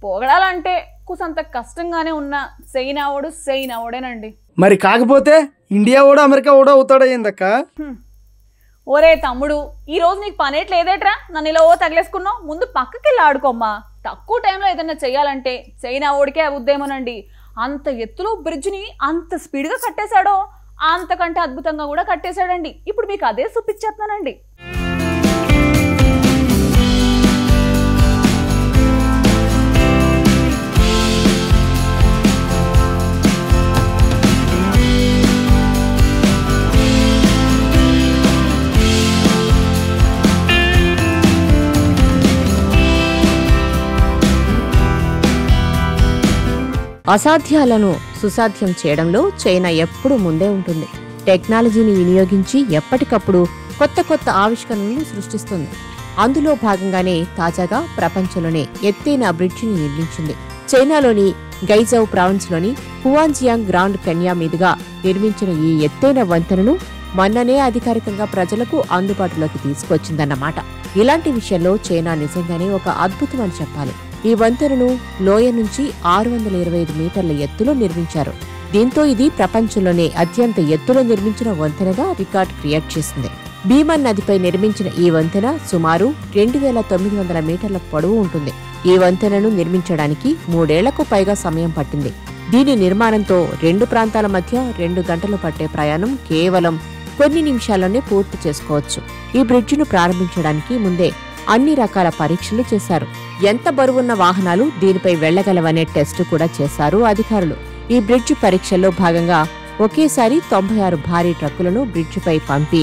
పొగడాలంటే కుసంత కష్టంగానే ఉన్న సెయినావోడేనండి. మరి కాకపోతే ఇండియా ఓడో అమెరికా ఓడో అవుతాడో ఏందక్క? ఒరే తమ్ముడు, ఈ రోజు నీకు పనేట్లేదేట్రా? నన్ను ఇలా తగిలేసుకున్నావు. ముందు పక్కకెళ్ళి ఆడుకోమ్మా. తక్కువ టైంలో ఏదైనా చెయ్యాలంటే సెయినావోడికే అవుద్దేమోనండి. అంత ఎత్తులో బ్రిడ్జ్ని అంత స్పీడ్గా కట్టేశాడో అంతకంటే అద్భుతంగా కూడా కట్టేశాడండి. ఇప్పుడు మీకు అదే చూపించేస్తున్నానండి. అసాధ్యాలను సుసాధ్యం చేయడంలో చైనా ఎప్పుడూ ముందే ఉంటుంది. టెక్నాలజీని వినియోగించి ఎప్పటికప్పుడు కొత్త కొత్త ఆవిష్కరణలు సృష్టిస్తుంది. అందులో భాగంగానే తాజాగా ప్రపంచంలోనే ఎత్తైన బ్రిడ్జిని నిర్మించింది. చైనాలోని గైజౌ ప్రావిన్స్లోని హువాన్జియాంగ్ గ్రాండ్ కెన్యా మీదుగా నిర్మించిన ఈ ఎత్తైన వంతెనను మొన్ననే అధికారికంగా ప్రజలకు అందుబాటులోకి తీసుకొచ్చిందన్నమాట. ఇలాంటి విషయంలో చైనా నిజంగానే ఒక అద్భుతం అని చెప్పాలి. ఈ వంతెనను లోయ నుంచి 625 మీటర్ల ఎత్తులో నిర్మించారు. దీంతో ఇది ప్రపంచంలోనే అత్యంత ఎత్తులో నిర్మించిన వంతెనగా రికార్డ్ క్రియేట్ చేసింది. భీమన్ నదిపై నిర్మించిన ఈ వంతెన సుమారు 2900 మీటర్ల పొడవు ఉంటుంది. ఈ వంతెనను నిర్మించడానికి 3 ఏళ్లకు పైగా సమయం పట్టింది. దీని నిర్మాణంతో 2 ప్రాంతాల మధ్య 2 గంటలు పట్టే ప్రయాణం కేవలం కొన్ని నిమిషాల్లోనే పూర్తి చేసుకోవచ్చు. ఈ బ్రిడ్జిను ప్రారంభించడానికి ముందే అన్ని రకాల పరీక్షలు చేశారు. ఎంత బరువున్న వాహనాలు దీనిపై వెళ్లగలవనే టెస్టు కూడా చేశారు అధికారులు. ఈ బ్రిడ్జ్ పరీక్షల్లో భాగంగా ఒకేసారి 96 భారీ ట్రక్కులను బ్రిడ్జిపై పంపి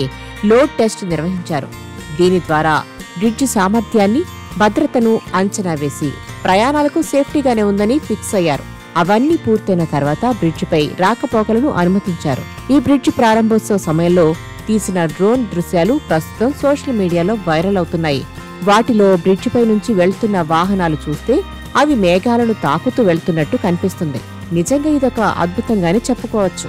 లోడ్ టెస్ట్ నిర్వహించారు. దీని ద్వారా బ్రిడ్జ్ సామర్థ్యాన్ని, భద్రతను అంచనా వేసి ప్రయాణాలకు సేఫ్టీగానే ఉందని ఫిక్స్ అయ్యారు. అవన్నీ పూర్తయిన తర్వాత బ్రిడ్జిపై రాకపోకలను అనుమతించారు. ఈ బ్రిడ్జ్ ప్రారంభోత్సవ సమయంలో తీసిన డ్రోన్ దృశ్యాలు ప్రస్తుతం సోషల్ మీడియాలో వైరల్ అవుతున్నాయి. వాటిలో బ్రిడ్జిపై నుంచి వెళ్తున్న వాహనాలు చూస్తే అవి మేఘాలను తాకుతూ వెళ్తున్నట్టు కనిపిస్తుంది. నిజంగా ఇదొక అద్భుతంగానే చెప్పుకోవచ్చు.